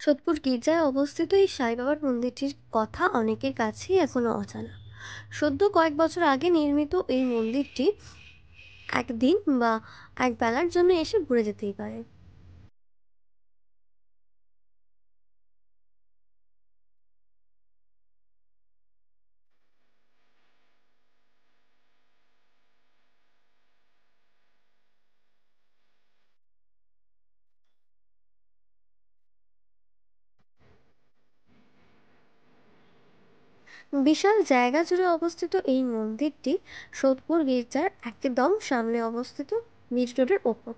সোদপুর গির্জায় অবস্থিত এই সাই বাবার মন্দিরটির কথা অনেকের কাছেই এখনো অজানা। সদ্য কয়েক বছর আগে নির্মিত এই মন্দিরটি একদিন বা এক বেলার জন্য এসে ঘুরে যেতেই পারে। বিশাল জায়গা জুড়ে অবস্থিত এই মন্দিরটি সোদপুর গির্জার একদম সামনে অবস্থিত, মিড রোডের ওপর।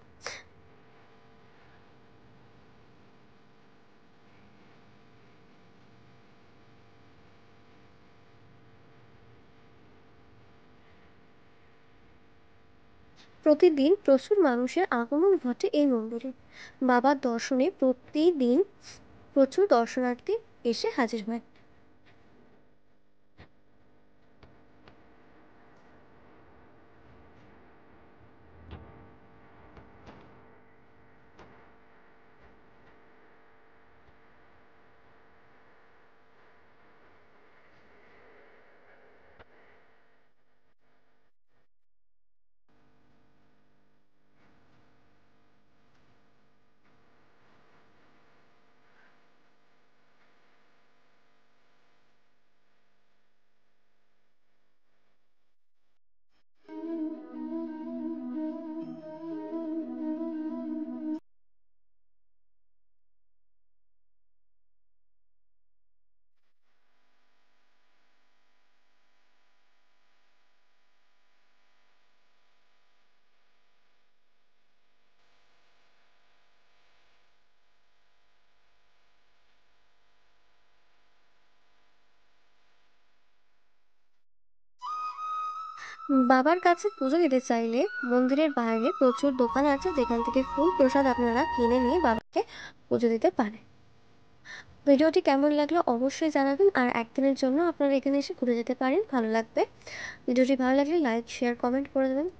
প্রতিদিন প্রচুর মানুষের আগমন ঘটে এই মন্দিরে। বাবার দর্শনে প্রতিদিন প্রচুর দর্শনার্থী এসে হাজির হয়। বাবার কাছে পুজো দিতে চাইলে মন্দিরের বাইরে প্রচুর দোকান আছে, যেখান থেকে ফুল প্রসাদ আপনারা কিনে নিয়ে বাবাকে পুজো দিতে পারেন। ভিডিওটি কেমন লাগলো অবশ্যই জানাবেন, আর একদিনের জন্য আপনারা এখানে এসে ঘুরে যেতে পারেন, ভালো লাগবে। ভিডিওটি ভালো লাগলে লাইক শেয়ার কমেন্ট করে দেবেন।